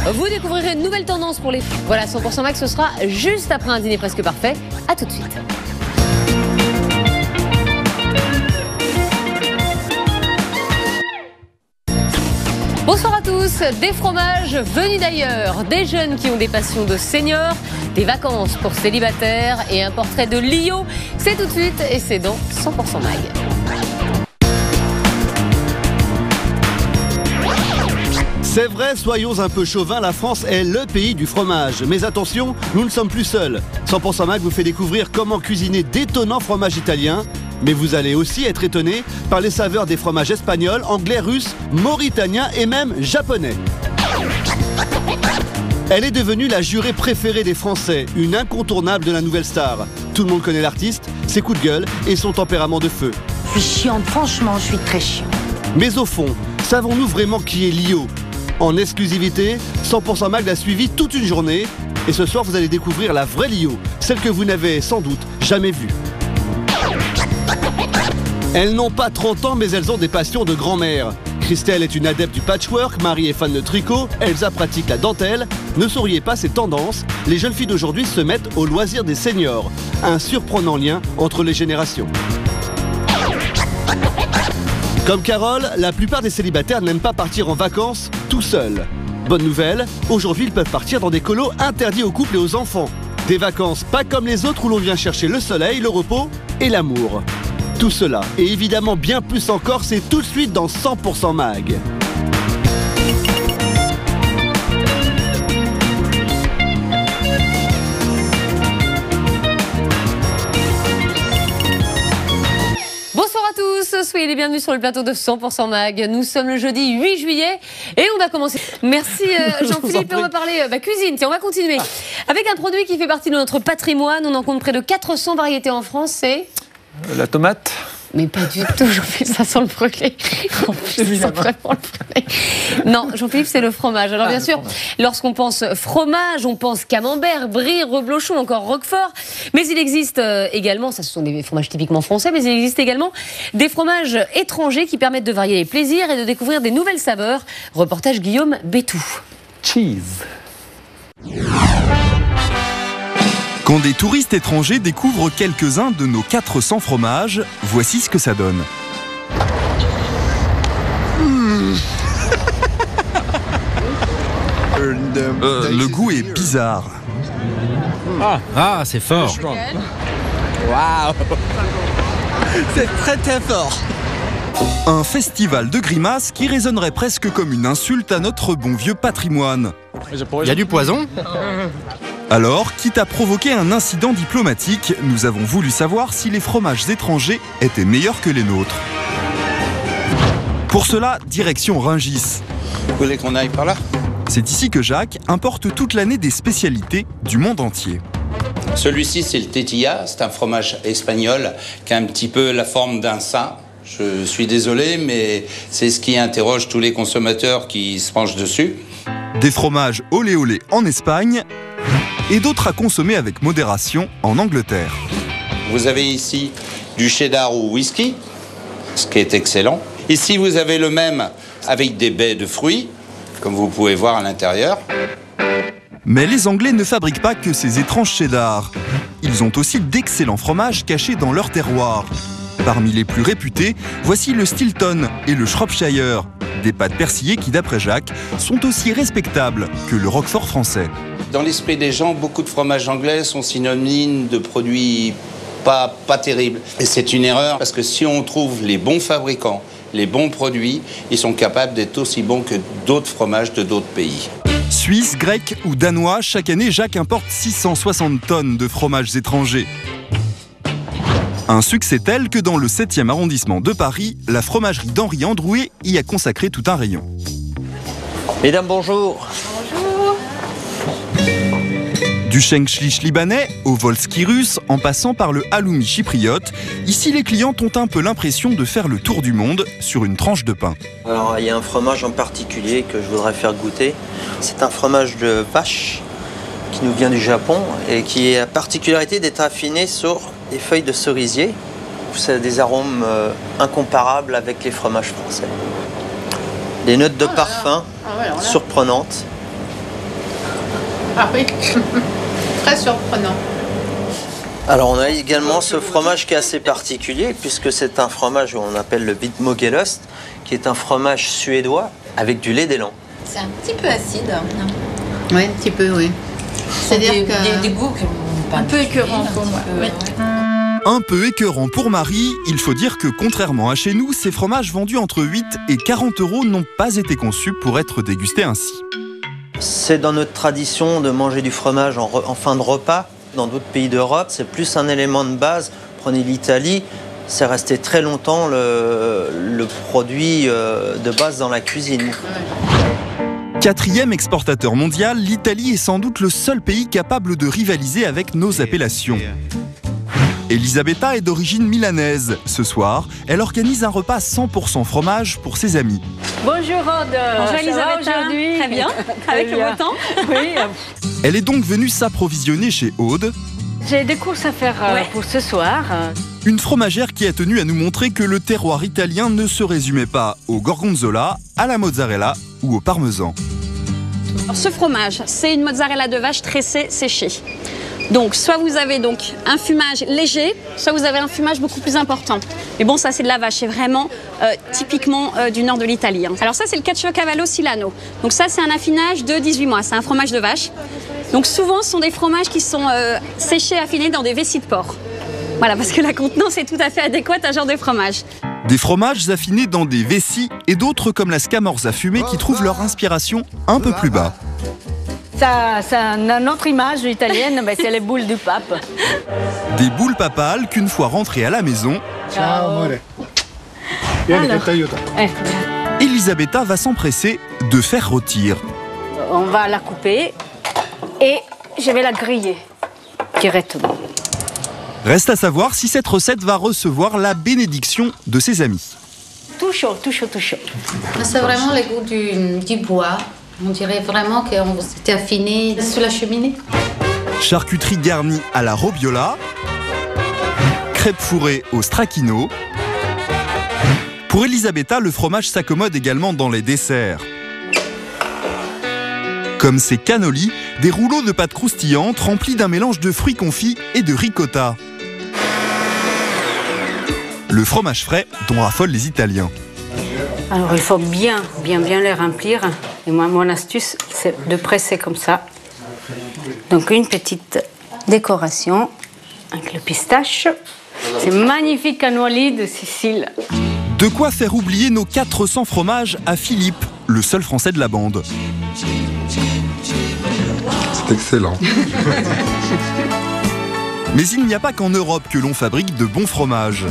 Vous découvrirez une nouvelle tendance pour les... Voilà, 100% Mag, ce sera juste après un dîner presque parfait. À tout de suite. Bonsoir à tous. Des fromages venus d'ailleurs, des jeunes qui ont des passions de seniors, des vacances pour célibataires et un portrait de Lio. C'est tout de suite et c'est dans 100% Mag. C'est vrai, soyons un peu chauvins, la France est le pays du fromage. Mais attention, nous ne sommes plus seuls. 100% Mag vous fait découvrir comment cuisiner d'étonnants fromages italiens. Mais vous allez aussi être étonné par les saveurs des fromages espagnols, anglais, russes, mauritaniens et même japonais. Elle est devenue la jurée préférée des Français, une incontournable de la nouvelle star. Tout le monde connaît l'artiste, ses coups de gueule et son tempérament de feu. Je suis chiante, franchement, je suis très chiante. Mais au fond, savons-nous vraiment qui est Lio ? En exclusivité, 100% Mag l'a suivi toute une journée. Et ce soir, vous allez découvrir la vraie Lio, celle que vous n'avez sans doute jamais vue. Elles n'ont pas 30 ans, mais elles ont des passions de grand-mère. Christelle est une adepte du patchwork, Marie est fan de tricot, Elsa pratique la dentelle. Ne sauriez pas ces tendances, les jeunes filles d'aujourd'hui se mettent au loisir des seniors. Un surprenant lien entre les générations. Comme Carole, la plupart des célibataires n'aiment pas partir en vacances tout seuls. Bonne nouvelle, aujourd'hui ils peuvent partir dans des colos interdits aux couples et aux enfants. Des vacances pas comme les autres où l'on vient chercher le soleil, le repos et l'amour. Tout cela, et évidemment bien plus encore, c'est tout de suite dans 100% Mag. Bonsoir à tous, soyez les bienvenus sur le plateau de 100% Mag. Nous sommes le jeudi 8 juillet et on va commencer. Merci Jean-Philippe, on va parler cuisine. Tiens, on va continuer avec un produit qui fait partie de notre patrimoine. On en compte près de 400 variétés en France, c'est... La tomate. Mais pas du tout, Jean-Philippe, ça sent le brûlé. Non, Jean-Philippe, c'est le fromage. Alors bien sûr, lorsqu'on pense fromage, on pense camembert, brie, reblochon, encore roquefort. Mais il existe également, ça ce sont des fromages typiquement français, mais il existe également des fromages étrangers qui permettent de varier les plaisirs et de découvrir des nouvelles saveurs. Reportage Guillaume Bétou. Cheese. Quand des touristes étrangers découvrent quelques-uns de nos 400 fromages, voici ce que ça donne. Le goût est bizarre. Ah, c'est fort. Waouh. C'est très très fort. Un festival de grimaces qui résonnerait presque comme une insulte à notre bon vieux patrimoine. Il y a du poison? Alors, quitte à provoquer un incident diplomatique, nous avons voulu savoir si les fromages étrangers étaient meilleurs que les nôtres. Pour cela, direction Rungis. Vous voulez qu'on aille par là? C'est ici que Jacques importe toute l'année des spécialités du monde entier. Celui-ci, c'est le tetilla. C'est un fromage espagnol qui a un petit peu la forme d'un sein. Je suis désolé, mais c'est ce qui interroge tous les consommateurs qui se penchent dessus. Des fromages olé olé en Espagne et d'autres à consommer avec modération en Angleterre. Vous avez ici du cheddar ou whisky, ce qui est excellent. Ici, vous avez le même avec des baies de fruits, comme vous pouvez voir à l'intérieur. Mais les Anglais ne fabriquent pas que ces étranges cheddars. Ils ont aussi d'excellents fromages cachés dans leur terroir. Parmi les plus réputés, voici le Stilton et le Shropshire. Des pâtes persillées qui, d'après Jacques, sont aussi respectables que le roquefort français. Dans l'esprit des gens, beaucoup de fromages anglais sont synonymes de produits pas terribles. Et c'est une erreur, parce que si on trouve les bons fabricants, les bons produits, ils sont capables d'être aussi bons que d'autres fromages de d'autres pays. Suisse, grec ou danois, chaque année, Jacques importe 660 tonnes de fromages étrangers. Un succès tel que dans le 7e arrondissement de Paris, la fromagerie d'Henri Androuet y a consacré tout un rayon. Mesdames, bonjour. Bonjour. Du shenkshlish libanais au volski russe, en passant par le halloumi chypriote, ici les clients ont un peu l'impression de faire le tour du monde sur une tranche de pain. Alors, il y a un fromage en particulier que je voudrais faire goûter. C'est un fromage de vache qui nous vient du Japon et qui a la particularité d'être affiné sur des feuilles de cerisier. Ça a des arômes incomparables avec les fromages français. Des notes de parfum surprenantes. Ah oui, très surprenant. Alors on a également ce fromage qui est assez particulier puisque c'est un fromage qu'on appelle le Bitmogelost, qui est un fromage suédois avec du lait d'élan. C'est un petit peu acide. Oui, un petit peu, oui. C'est-à-dire que... Des goûts un peu écœurant pour moi. Un peu écœurant pour Marie, il faut dire que contrairement à chez nous, ces fromages vendus entre 8 et 40 € n'ont pas été conçus pour être dégustés ainsi. C'est dans notre tradition de manger du fromage en fin de repas. Dans d'autres pays d'Europe, c'est plus un élément de base. Prenez l'Italie, c'est resté très longtemps le produit de base dans la cuisine. 4e exportateur mondial, l'Italie est sans doute le seul pays capable de rivaliser avec nos appellations. Elisabetta est d'origine milanaise. Ce soir, elle organise un repas 100% fromage pour ses amis. Bonjour Rod. Bonjour Elisabetta. Aujourd'hui. Très bien, avec le beau temps. Oui. Elle est donc venue s'approvisionner chez Aude, J'ai des courses à faire pour ce soir. une fromagère qui a tenu à nous montrer que le terroir italien ne se résumait pas au gorgonzola, à la mozzarella ou au parmesan. Alors, ce fromage, c'est une mozzarella de vache tressée séchée. Donc, soit vous avez donc un fumage léger, soit vous avez un fumage beaucoup plus important. Mais bon, ça c'est de la vache, c'est vraiment typiquement du nord de l'Italie. Alors ça, c'est le Caciocavallo Silano. Donc ça, c'est un affinage de 18 mois, c'est un fromage de vache. Donc souvent, ce sont des fromages qui sont séchés, affinés dans des vessies de porc. Voilà, parce que la contenance est tout à fait adéquate à ce genre de fromage. Des fromages affinés dans des vessies et d'autres comme la scamorza fumée qui trouvent leur inspiration un peu plus bas. Ça, c'est une autre image italienne, c'est les boules du pape. Des boules papales qu'une fois rentrées à la maison, Elisabetta va s'empresser de faire rôtir. On va la couper et je vais la griller directement. Reste à savoir si cette recette va recevoir la bénédiction de ses amis. Tout chaud, tout chaud, tout chaud. C'est vraiment le goût du bois. On dirait vraiment que c'était affiné sur la cheminée. Charcuterie garnie à la robiola, crêpes fourrées au stracchino. Pour Elisabetta, le fromage s'accommode également dans les desserts. Comme ces cannolis, des rouleaux de pâte croustillante remplis d'un mélange de fruits confits et de ricotta. Le fromage frais dont raffolent les Italiens. Alors il faut bien les remplir. Et moi, mon astuce, c'est de presser comme ça. Donc une petite décoration avec le pistache. C'est magnifique cannoli de Sicile. De quoi faire oublier nos 400 fromages à Philippe, le seul Français de la bande. C'est excellent. Mais il n'y a pas qu'en Europe que l'on fabrique de bons fromages.